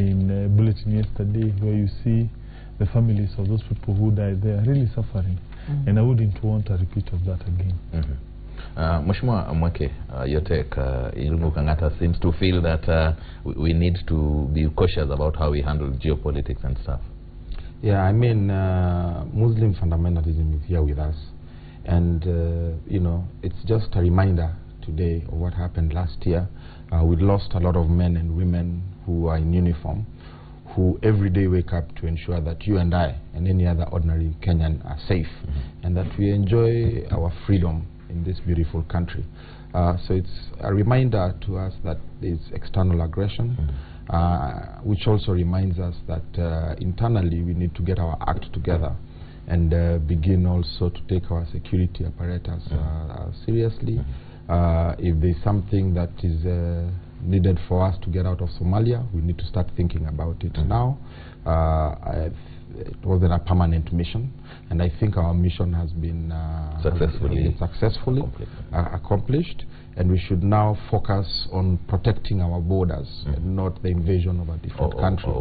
in Bulletin yesterday, where you see the families of those people who died there are really suffering. And I wouldn't want a repeat of that again. Mheshimiwa Mweke, your take, Irungu Kang'ata seems to feel that we need to be cautious about how we handle geopolitics and stuff. Yeah, I mean, Muslim fundamentalism is here with us. And, you know, it's just a reminder today of what happened last year. We lost a lot of men and women who are in uniform, who every day wake up to ensure that you and I and any other ordinary Kenyan are safe, and that we enjoy our freedom in this beautiful country. So it's a reminder to us that there's external aggression, which also reminds us that internally we need to get our act together and begin also to take our security apparatus seriously. If there's something that is needed for us to get out of Somalia, we need to start thinking about it now. It wasn't a permanent mission, and I think our mission has been successfully accomplished, and we should now focus on protecting our borders and not the invasion of a different country,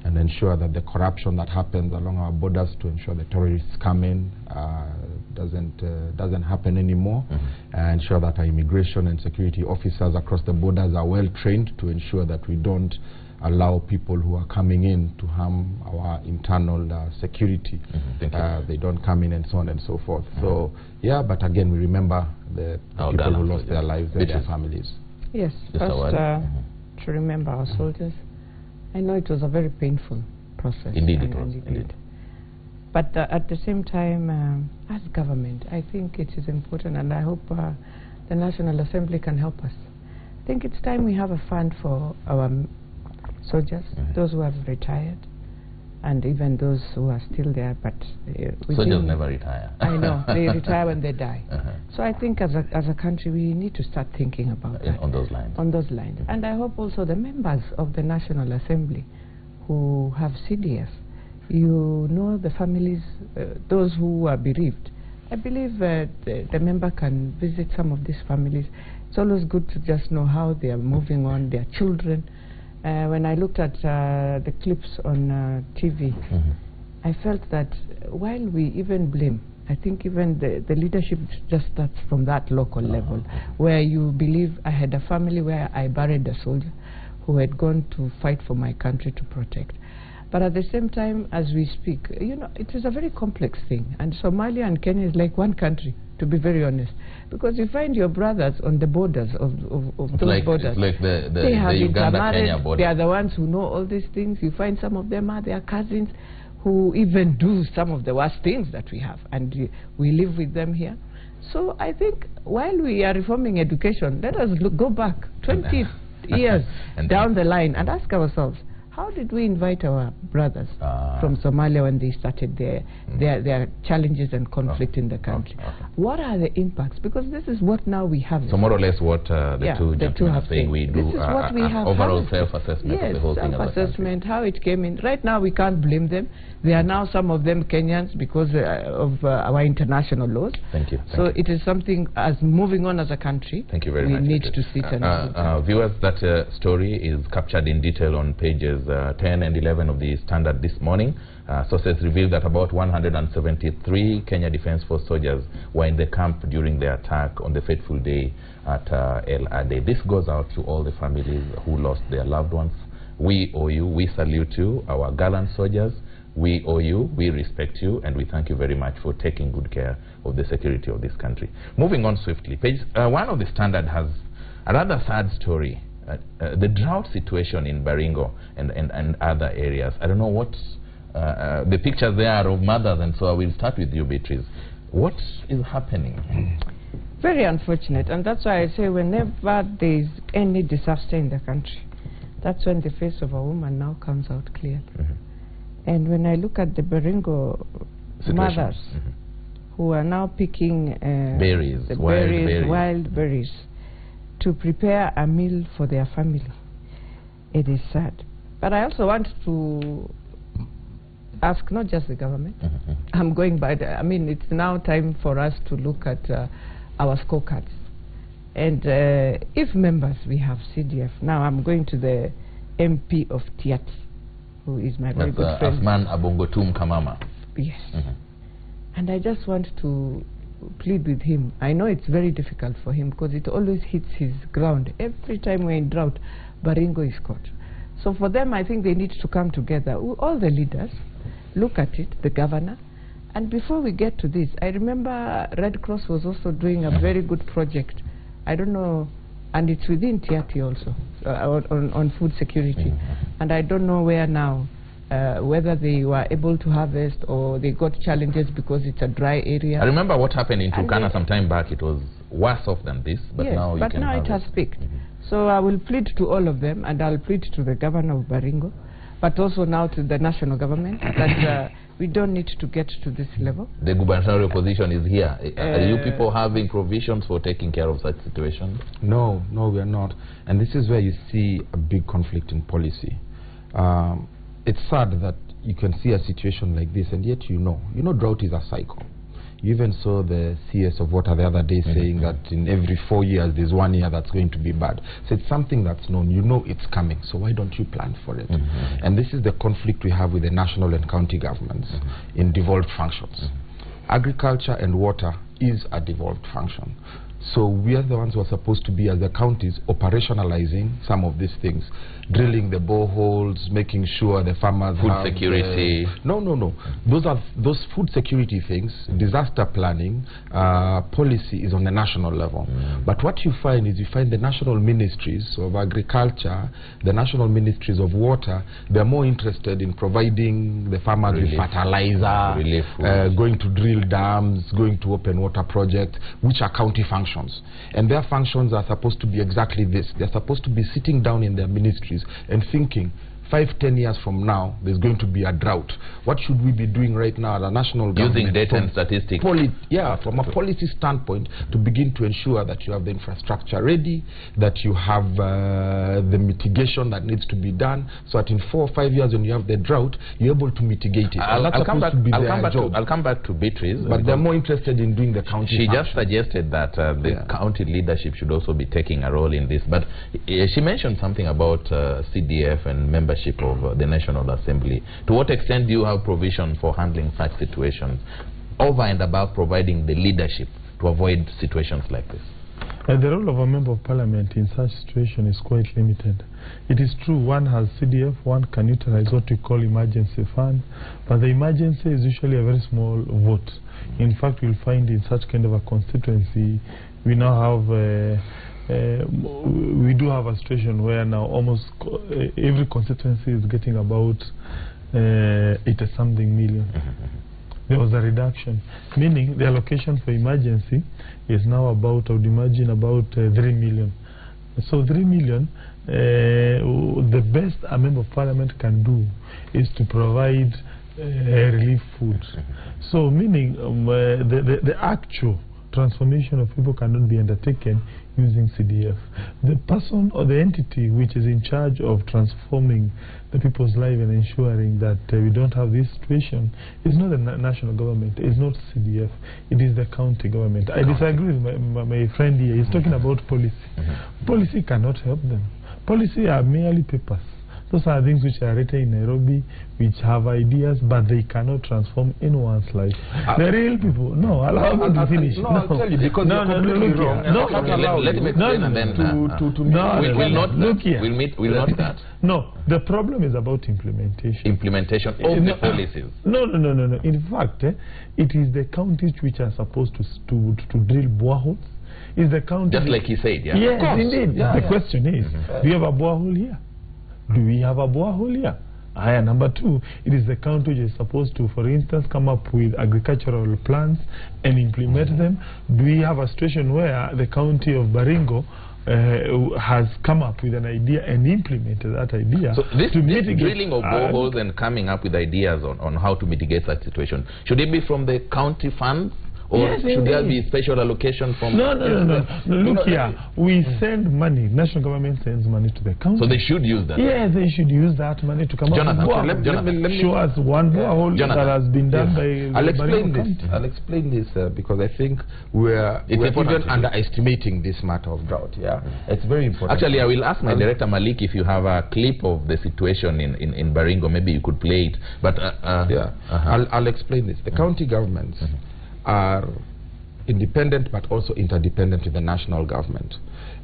and ensure that the corruption that happens along our borders, to ensure the terrorists come in, doesn't happen anymore, and ensure that our immigration and security officers across the borders are well trained to ensure that we don't allow people who are coming in to harm our internal security. They don't come in, and so on and so forth. So yeah, but again, we remember the people who lost their lives and their families. Yes, first to remember our soldiers. I know it was a very painful process. Indeed it was. Indeed. But at the same time, as government, I think it is important, and I hope the National Assembly can help us. I think it's time we have a fund for our soldiers, those who have retired, and even those who are still there. But soldiers never retire. I know, they retire when they die. So I think as a country we need to start thinking about that. On those lines. On those lines. And I hope also the members of the National Assembly who have CDF, you know, the families, those who are bereaved. I believe the member can visit some of these families. It's always good to just know how they are moving on, their children. When I looked at the clips on TV, I felt that while we even blame, I think even the leadership just starts from that local level, where you believe I had a family where I buried a soldier who had gone to fight for my country to protect. But at the same time, as we speak, you know, it is a very complex thing. And Somalia and Kenya is like one country, to be very honest. Because you find your brothers on the borders of those borders. It's like they have the Uganda-Kenya border. They are the ones who know all these things. You find some of them are their cousins who even do some of the worst things that we have. And we live with them here. So I think while we are reforming education, let us go back 20 years down the line and ask ourselves, how did we invite our brothers from Somalia when they started their challenges and conflict in the country? What are the impacts? Because this is what now we have. So more or less what the two gentlemen are saying, we do overall self-assessment of the whole thing. Self-assessment, how it came in. Right now we can't blame them. They are now some of them Kenyans because of our international laws. Thank you. So it is something as moving on as a country. Thank you very much. We need to sit and viewers, that story is captured in detail on pages 10 and 11 of the Standard this morning. Sources revealed that about 173 Kenya Defence Force soldiers were in the camp during the attack on the fateful day at El Ade. This goes out to all the families who lost their loved ones. We owe you, we salute you, our gallant soldiers. We owe you, we respect you, and we thank you very much for taking good care of the security of this country. Moving on swiftly, page 1 of the Standard has a rather sad story. The drought situation in Baringo and other areas. I don't know what the pictures there are of mothers, and so I will start with you, Beatrice. What is happening? Very unfortunate, and that's why I say whenever there is any disaster in the country, that's when the face of a woman now comes out clearly. And when I look at the Baringo mothers who are now picking wild berries to prepare a meal for their family, it is sad. But I also want to ask not just the government. I'm going by I mean, it's now time for us to look at our scorecards. And if members, we have CDF. Now I'm going to the MP of Tiaty, who is my very That's good friend. Asman Abongotum Kamama. Yes. And I just want to plead with him. I know it's very difficult for him because it always hits his ground. Every time we're in drought, Baringo is caught. So for them, I think they need to come together. All the leaders, look at it, the governor. And before we get to this, I remember Red Cross was also doing a very good project. I don't know, and it's within Tiaty also, on food security. And I don't know where now, whether they were able to harvest or they got challenges because it's a dry area. I remember what happened in Turkana some time back. It was worse off than this, but yes, now you can it has peaked. So I will plead to all of them, and I'll plead to the governor of Baringo, but also now to the national government that we don't need to get to this level. The gubernatorial position is here. Are you people having provisions for taking care of such situations? No, we are not. And this is where you see a big conflict in policy. It's sad that you can see a situation like this, and yet you know drought is a cycle. You even saw the CS of water the other day saying that in every 4 years there's 1 year that's going to be bad. So it's something that's known. You know it's coming. So why don't you plan for it? And this is the conflict we have with the national and county governments in devolved functions. Agriculture and water is a devolved function. So we are the ones who are supposed to be, as the counties, operationalizing some of these things, drilling the boreholes, making sure the farmers food have security. No. Those food security things, disaster planning, policy is on the national level. But what you find is the national ministries of agriculture, the national ministries of water, they're more interested in providing the farmers with fertilizer, going to drill dams, going to open water projects, which are county functions. And their functions are supposed to be exactly this. They're supposed to be sitting down in their ministries and thinking, 5-10 years from now, there's going to be a drought. What should we be doing right now at a national government? Using data and statistics. From a policy standpoint, to begin to ensure that you have the infrastructure ready, that you have the mitigation that needs to be done, so that in 4 or 5 years when you have the drought, you're able to mitigate it. I'll come back to Beatrice. But they're more interested in doing the county She function. just suggested that the county leadership should also be taking a role in this. But she mentioned something about CDF and membership of the National Assembly. To what extent do you have provision for handling such situations, over and above providing the leadership to avoid situations like this? The role of a member of parliament in such situation is quite limited. It is true, one has CDF, one can utilize what we call emergency fund, but the emergency is usually a very small vote. In fact, you'll find in such kind of a constituency, we now have we do have a situation where now almost every constituency is getting about 80-something million. There was a reduction, meaning the allocation for emergency is now about, I would imagine, about 3 million. So 3 million, the best a member of parliament can do is to provide relief food. So meaning the actual transformation of people cannot be undertaken using CDF. The person or the entity which is in charge of transforming the people's life and ensuring that we don't have this situation is not the national government, it's not CDF, it is the county government. I disagree with my friend here. He's talking about policy. Policy cannot help them. Policy are merely papers. Those are things which are written in Nairobi, which have ideas, but they cannot transform anyone's life. The real people, allow me to finish. I'll tell you, because you're completely wrong. Let me explain and then we'll note that. No, the problem is about implementation. Implementation of the policies. No. In fact, it is the counties which are supposed to drill boreholes. Is the county just like he said, yeah? Yes, indeed. The question is, do you have a borehole here? Do we have a borehole here? Number two, it is the county which is supposed to, for instance, come up with agricultural plans and implement them. Do we have a situation where the county of Baringo has come up with an idea and implemented that idea? So this mitigate drilling of boreholes and coming up with ideas on how to mitigate that situation, should it be from the county funds, Or Yes, should there indeed. be special allocation from... No. Look here, we send money. National government sends money to the county. So they should use that. Yeah, they should use that money to come Jonathan, up okay, with let me show us one borehole that Jonathan. has been done by I'll by explain Baringo this. County. I'll explain this because I think we're important even to do. underestimating this matter of drought. Yeah, it's very important. Actually, I will ask my director Malik if you have a clip of the situation in Baringo. Maybe you could play it. But I'll explain this. The county governments are independent but also interdependent with the national government.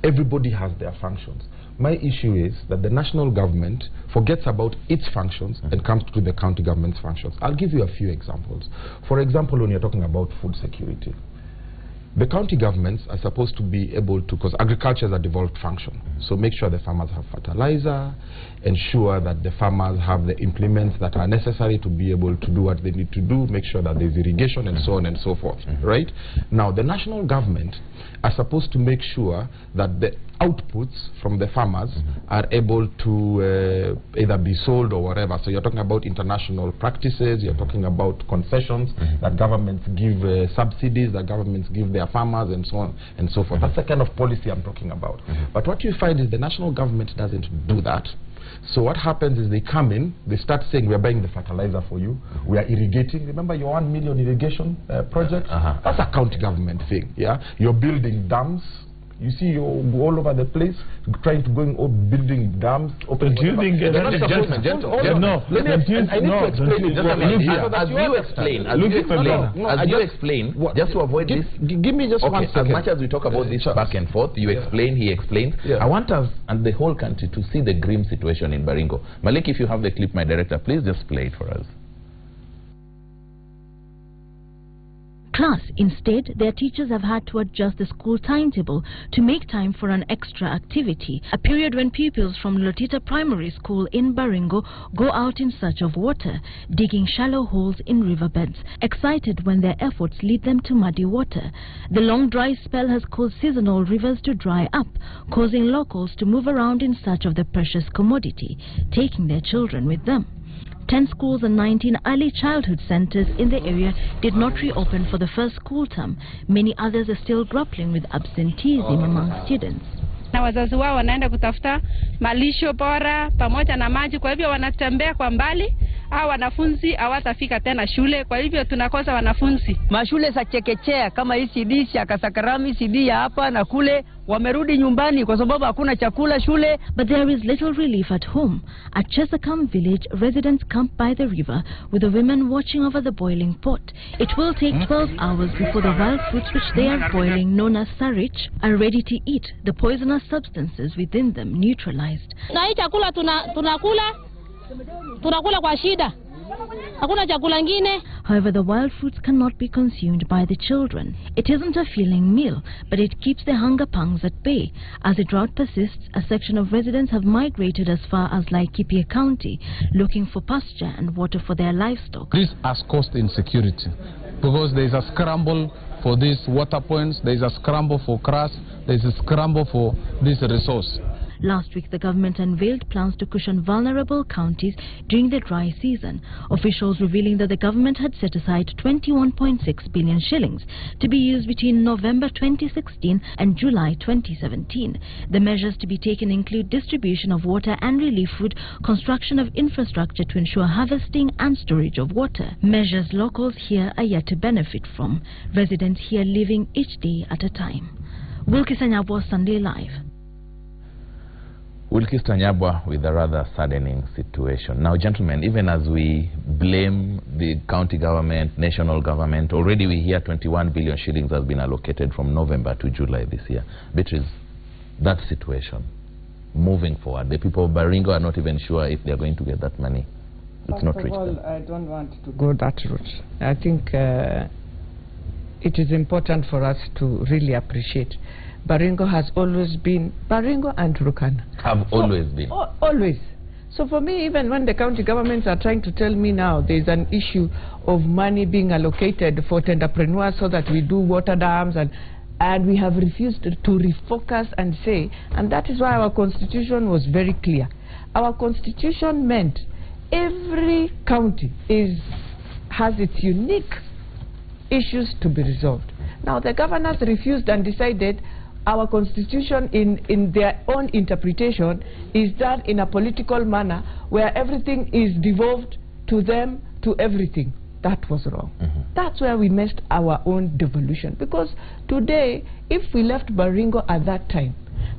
Everybody has their functions. My issue is that the national government forgets about its functions and comes to the county government's functions. I'll give you a few examples. For example, when you're talking about food security, the county governments are supposed to be able to, because agriculture is a devolved function, so make sure the farmers have fertilizer, ensure that the farmers have the implements that are necessary to be able to do what they need to do, make sure that there's irrigation and so on and so forth, right? Now, the national government are supposed to make sure that the outputs from the farmers are able to either be sold or whatever. So you're talking about international practices, you're talking about concessions that governments give, subsidies that governments give their farmers and so on and so forth. That's the kind of policy I'm talking about. But what you find is the national government doesn't do that. So what happens is they come in, they start saying, we are buying the fertilizer for you, we are irrigating. Remember your 1 million irrigation project? That's a county government thing, yeah? You're building dams. You see, you're all over the place trying to building dams. Do you think... Gentlemen, as you explain, just to avoid this... Give me just 1 second. As much as we talk about this back and forth, you explain, he explains. I want us and the whole country to see the grim situation in Baringo. Malik, if you have the clip, my director, please just play it for us. Class. Instead, their teachers have had to adjust the school timetable to make time for an extra activity, a period when pupils from Lotita Primary School in Baringo go out in search of water, digging shallow holes in riverbeds, excited when their efforts lead them to muddy water. The long dry spell has caused seasonal rivers to dry up, causing locals to move around in search of the precious commodity, taking their children with them. 10 schools and 19 early childhood centers in the area did not reopen for the first school term. Many others are still grappling with absenteeism among students. Na wazazi wao wanaenda kutafuta malisho bora pamoja na maji, kwa hivyo wanatembea kwa mbali. Hao wanafunzi hawatafika tena shule, kwa hivyo tunakosa wanafunzi. Mashule za chekechea kama ECD ya Kasakarami, ECD ya hapa na kule wamerudi nyumbani kwa sababu hakuna chakula shule. But there is little relief at home. At Chesakam village, residents camp by the river with the women watching over the boiling pot. It will take 12 hours before the wild fruits which they are boiling, known as sarich, are ready to eat, the poisonous substances within them neutralized. Na hii chakula tunakula kwa shida. Hakuna chakula ngine. However, the wild fruits cannot be consumed by the children. It isn't a filling meal, but it keeps the hunger pangs at bay. As the drought persists, a section of residents have migrated as far as Laikipia County, looking for pasture and water for their livestock. This has caused insecurity because there is a scramble for these water points, there is a scramble for grass, there is a scramble for this resource. Last week, the government unveiled plans to cushion vulnerable counties during the dry season. Officials revealing that the government had set aside 21.6 billion shillings to be used between November 2016 and July 2017. The measures to be taken include distribution of water and relief food, construction of infrastructure to ensure harvesting and storage of water. Measures locals here are yet to benefit from. Residents here living each day at a time. Wilkis Anyabwa, Sunday Live. Wilkis Tanyabwa with a rather saddening situation. Now, gentlemen, even as we blame the county government, national government, already we hear 21 billion shillings has been allocated from November to July this year. Beatrice, that situation, moving forward, the people of Baringo are not even sure if they are going to get that money. It's not reached. First of all, I don't want to go that route. I think it is important for us to really appreciate. Baringo has always been, Baringo and Turkana have always been. Always. So for me, even when the county governments are trying to tell me now there's an issue of money being allocated for entrepreneurs so that we do water dams, and we have refused to refocus and say, and that is why our constitution was very clear. Our constitution meant every county has its unique issues to be resolved. Now the governors refused and decided our constitution in their own interpretation is done in a political manner where everything is devolved to them, to everything. That was wrong. That's where we missed our own devolution. Because today, if we left Baringo at that time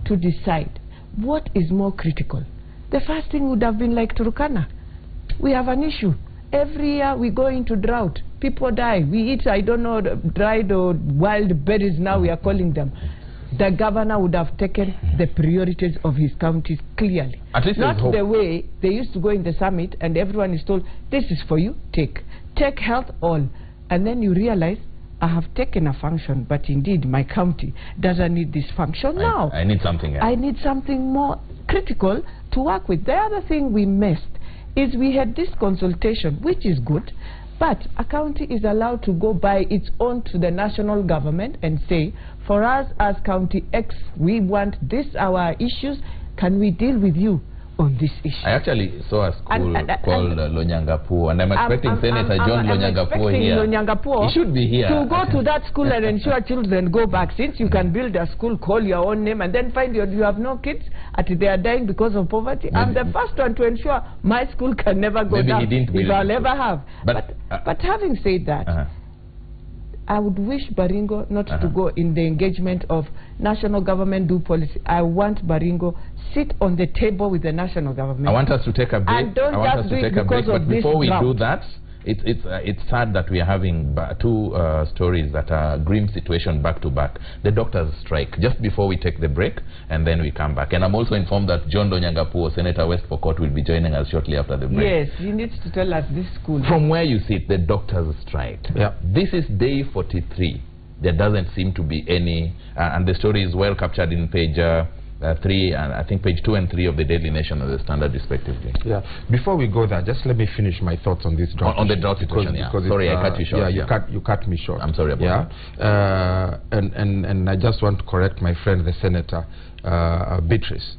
to decide what is more critical, the first thing would have been like Turkana. We have an issue. Every year we go into drought. People die. We eat, I don't know, dried or wild berries now we are calling them. The governor would have taken the priorities of his counties clearly. At least not the way they used to go in the summit and everyone is told, this is for you, take health, all. And then you realize, I have taken a function, but indeed my county doesn't need this function now. I need something else. I need something more critical to work with. The other thing we missed is we had this consultation, which is good, but a county is allowed to go by its own to the national government and say, for us as County X, we want this, our issues, can we deal with you on this issue? I actually saw a school called Lonyangapuo, and I'm expecting Senator John Lonyangapuo here. Lonyangapuo he should be here. To go to that school and ensure children go back. Since you can build a school, call your own name, and then find you have no kids, they are dying because of poverty. I'm the first one to ensure my school can never go down, if I'll ever have. But having said that, I would wish Baringo not to go in the engagement of national government do policy. I want Baringo sit on the table with the national government. I want us to take a break. And don't just do it because of this before we drought. do that, it's sad that we are having two stories that are grim situation back to back. The doctors strike just before we take the break, and then we come back. And I'm also informed that John Lonyangapuo, Senator West Pokot, will be joining us shortly after the break. Yes, he needs to tell us this school. From where you sit, the doctors strike. Yeah. This is day 43. There doesn't seem to be any, and the story is well captured in page 3 and I think page 2 and 3 of the Daily Nation and the Standard respectively. Yeah. Before we go there, just let me finish my thoughts on this drought. On the drought situation, because sorry, I cut you short. Yeah, you cut me short. I'm sorry about that. And I just want to correct my friend, the Senator Beatrice.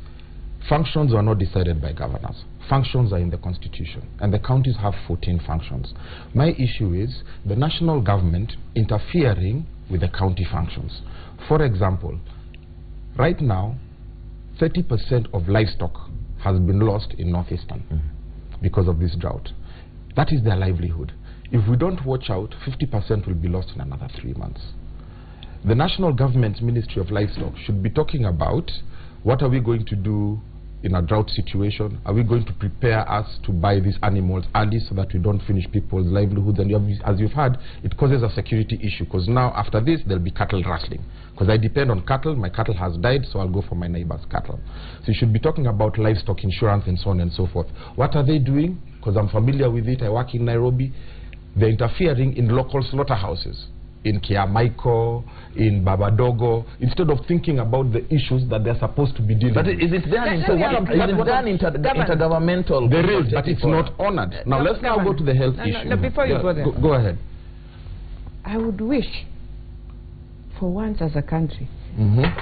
Functions are not decided by governors. Functions are in the Constitution, and the counties have 14 functions. My issue is the national government interfering with the county functions. For example, right now, 30% of livestock has been lost in Northeastern because of this drought. That is their livelihood. If we don't watch out, 50% will be lost in another 3 months. The national government's Ministry of Livestock should be talking about what are we going to do in a drought situation. Are we going to prepare us to buy these animals early so that we don't finish people's livelihoods? And as you've heard, it causes a security issue, because now after this there'll be cattle rustling. Because I depend on cattle, my cattle has died, so I'll go for my neighbor's cattle. So you should be talking about livestock insurance and so on and so forth. What are they doing? Because I'm familiar with it, I work in Nairobi. They're interfering in local slaughterhouses, in Kiamaiko, in Babadogo, instead of thinking about the issues that they're supposed to be dealing with. But is it done intergovernmental? There is, but it's not honored. Now let's now go to the health issue. No, before you go there. Go ahead. I would wish, for once as a country,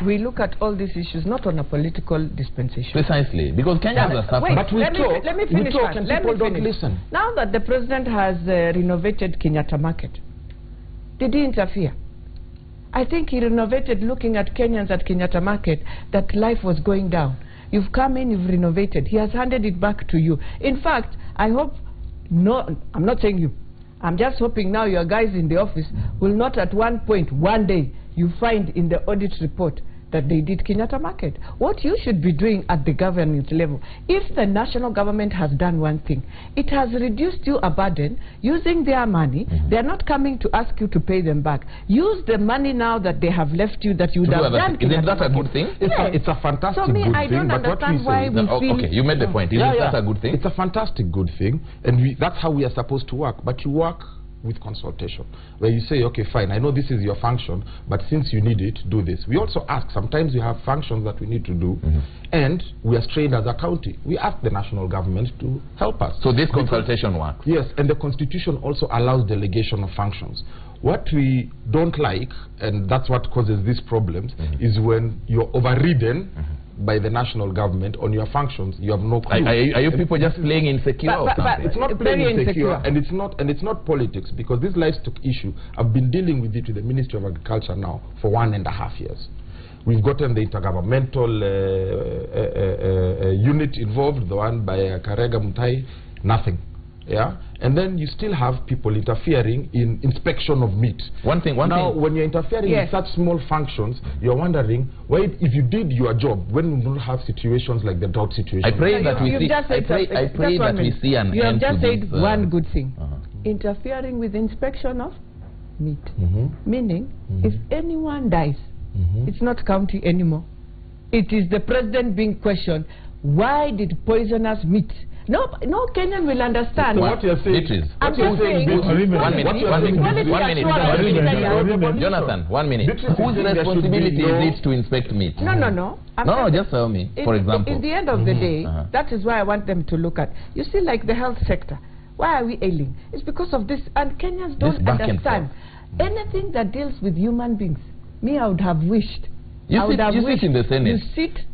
we look at all these issues not on a political dispensation. Precisely, because Kenya has a suffering. But let me talk and people don't listen. Now that the president has renovated Kenyatta Market, did he interfere? I think he renovated looking at Kenyans at Kenyatta Market, that life was going down. You've come in, you've renovated. He has handed it back to you. In fact, I hope, I'm not saying you. I'm just hoping now your guys in the office will not at one point, one day, you find in the audit report that they did Kenyatta Market. What you should be doing at the government level, if the national government has done one thing, it has reduced you a burden using their money. They're not coming to ask you to pay them back. Use the money now that they have left you that you would have done. Isn't that a good thing? It's a fantastic good thing. I don't understand why we feel... Okay, you made the point. Isn't that a good thing? It's a fantastic good thing, and that's how we are supposed to work. But you work with consultation, where you say, okay, fine, I know this is your function, but since you need it, do this. We also ask, sometimes you have functions that we need to do, and we are strained as a county. We ask the national government to help us. So this consultation works? Yes, and the Constitution also allows delegation of functions. What we don't like, and that's what causes these problems, is when you're overridden by the national government on your functions, you have no clue. Are you people just playing insecure or something? It's not playing insecure, and it's not politics, because this livestock issue, I've been dealing with it with the Ministry of Agriculture now for 1.5 years. We've gotten the intergovernmental unit involved, the one by Karega Mutai, nothing. Yeah, and then you still have people interfering in inspection of meat. One thing. When you're interfering in such small functions, you're wondering, why, if you did your job, when we don't have situations like the drought situation. I pray that we see. I pray that we see an end to this. You have just said one good thing: interfering with inspection of meat. Meaning, if anyone dies, it's not county anymore. It is the president being questioned. Why did poisonous meat? No Kenyan will understand. So what you're saying, I'm just saying. 1 minute. Jonathan, 1 minute. Whose responsibility is it to inspect meat? No. Just tell me, for example. In the end of the day, that is why I want them to look at. You see, like the health sector. Why are we ailing? It's because of this, and Kenyans don't understand. Anything that deals with human beings, me, I would have wished. You sit in the Senate.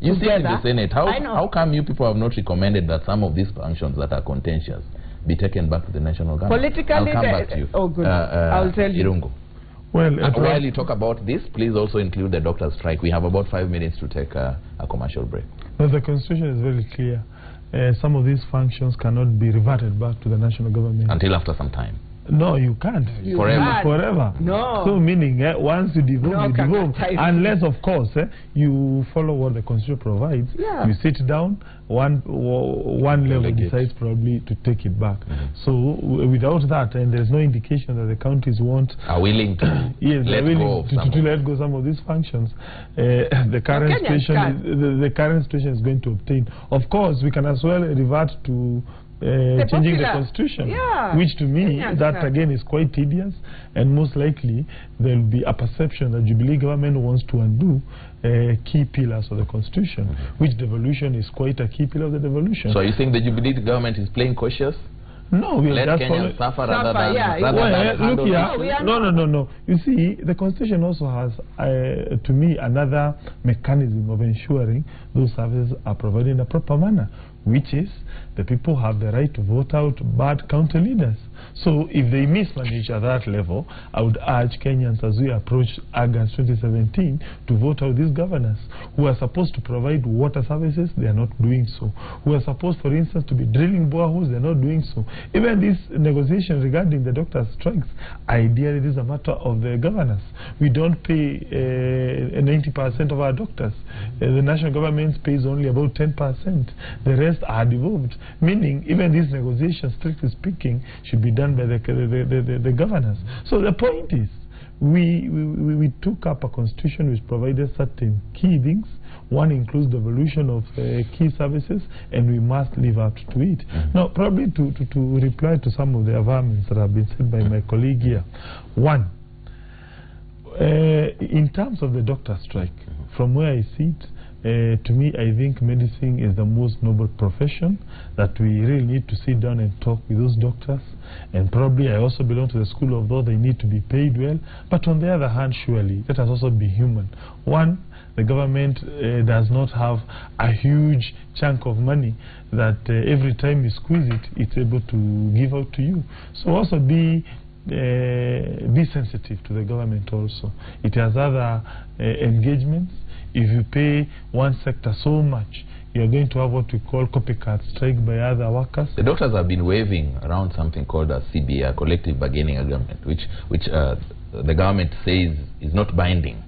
You sit in the Senate. How come you people have not recommended that some of these functions that are contentious be taken back to the national government? Politically, I'll come back to you. Oh, good. I'll tell you. Irungu. Well, while you talk about this, please also include the doctor's strike. We have about 5 minutes to take a commercial break. Well, the Constitution is very clear. Some of these functions cannot be reverted back to the national government. Until after some time. No, you can't. Forever. No. So meaning, once you devolve, unless, of course, you follow what the Constitution provides. You sit down, one level decides probably to take it back. So without that, and there's no indication that the counties are willing to let go some of these functions. The current situation is going to obtain. Of course, we can as well revert to changing the Constitution, which to me, that again is quite tedious, and most likely there will be a perception that Jubilee government wants to undo key pillars of the Constitution, which devolution is quite a key pillar of the devolution. So you think the Jubilee government is playing cautious? No, we let Kenyans suffer rather than No. You see, the Constitution also has, to me, another mechanism of ensuring those services are provided in a proper manner, which is the people have the right to vote out bad county leaders. So if they mismanage at that level, I would urge Kenyans as we approach August 2017 to vote out these governors who are supposed to provide water services. They are not doing so. Who are supposed, for instance, to be drilling boreholes. They are not doing so. Even this negotiation regarding the doctors' strikes, ideally this is a matter of the governors. We don't pay 90% of our doctors. The national government pays only about 10%. The rest are devolved, meaning even these negotiations, strictly speaking, should be done by the governors. So the point is, we took up a constitution which provided certain key things. One includes the evolution of key services, and we must live up to it. Now, probably to reply to some of the averments that have been said by my colleague here. One, in terms of the doctor strike, from where I sit, to me, I think medicine is the most noble profession, that we really need to sit down and talk with those doctors. And probably I also belong to the school of thought they need to be paid well. But on the other hand, surely, let us also be human. One, the government does not have a huge chunk of money that every time you squeeze it, it's able to give out to you. So also be sensitive to the government also. It has other engagements. If you pay one sector so much, you're going to have what we call copycat strike by other workers. The doctors have been waving around something called a CBA, collective bargaining agreement, which the government says is not binding.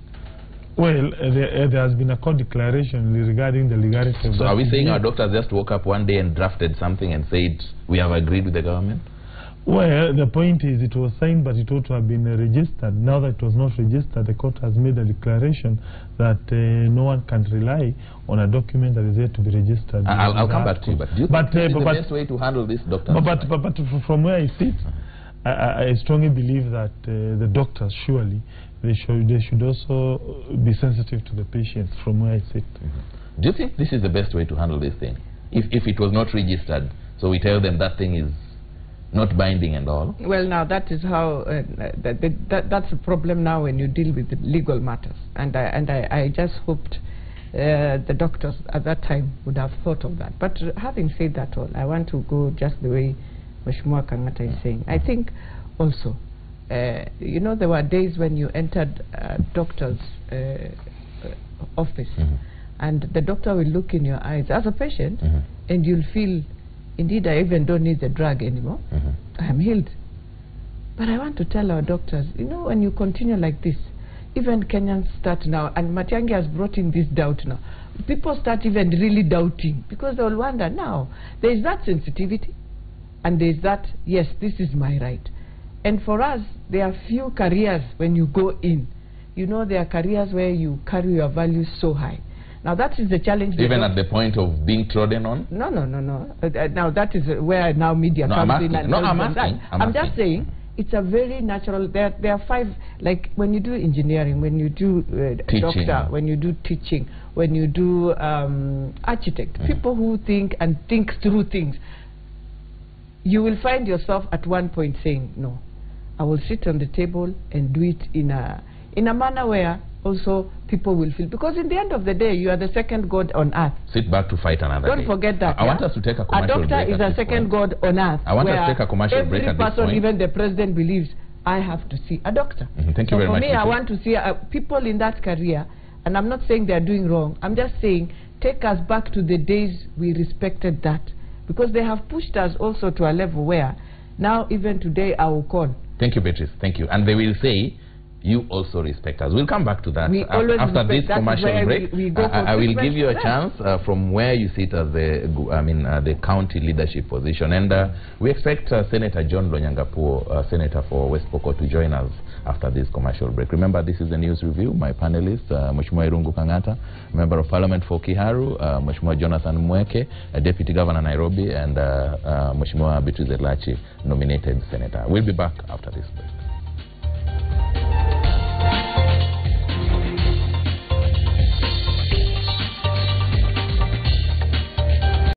Well, there has been a court declaration regarding the legality of that. So are we saying our doctors just woke up one day and drafted something and said we have agreed with the government? Well, the point is it was signed, but it ought to have been registered. Now that it was not registered, the court has made a declaration that no one can rely on a document that is yet to be registered. I'll come back to you, but do you think this is the best way to handle this, Doctor? But from where I sit, I strongly believe that the doctors, surely, they should also be sensitive to the patients from where I sit. Do you think this is the best way to handle this thing? If it was not registered, so we tell them that thing is not binding and all? Well, now that is how that's a problem now when you deal with the legal matters, and I just hoped the doctors at that time would have thought of that. But having said that all, I want to go just the way Mheshimiwa Kang'ata is saying. I think also, you know, there were days when you entered doctor's office, and the doctor will look in your eyes as a patient, and you'll feel, indeed, I even don't need the drug anymore. I am healed. But I want to tell our doctors, you know, when you continue like this, even Kenyans start now, and Matiang'i has brought in this doubt now. People start even really doubting, because they'll wonder now, there is that sensitivity, and there is that, yes, this is my right. And for us, there are few careers when you go in. You know, there are careers where you carry your values so high. Now that is the challenge. Even at the point of being trodden on? No. Now that is where now media comes in. And I'm just saying, it's a very natural. There are 5, like when you do engineering, when you do doctor, when you do teaching, when you do architect, people who think through things. You will find yourself at one point saying, no, I will sit on the table and do it in a manner where also people will feel, because in the end of the day, you are the second god on earth. Sit back to fight another day. Don't forget that. I want us to take a commercial break. A doctor is a second god on earth. I want us to take a commercial break at this point. Every person, even the president, believes I have to see a doctor. Thank you very much. For me, I want to see people in that career, and I'm not saying they are doing wrong. I'm just saying, take us back to the days we respected that, because they have pushed us also to a level where now even today I will call. Thank you, Beatrice. Thank you. And they will say, you also respect us. We'll come back to that after this commercial break. I will give you a chance from where you sit as the county leadership position, and we expect Senator John Lonyangapuo, Senator for West Pokot, to join us after this commercial break. Remember, this is the news review. My panelists, Mheshimiwa Irungu Kang'ata, Member of Parliament for Kiharu, Mheshimiwa Jonathan Mweke, Deputy Governor Nairobi, and Mheshimiwa Beatrice Elachi, nominated Senator. We'll be back after this break.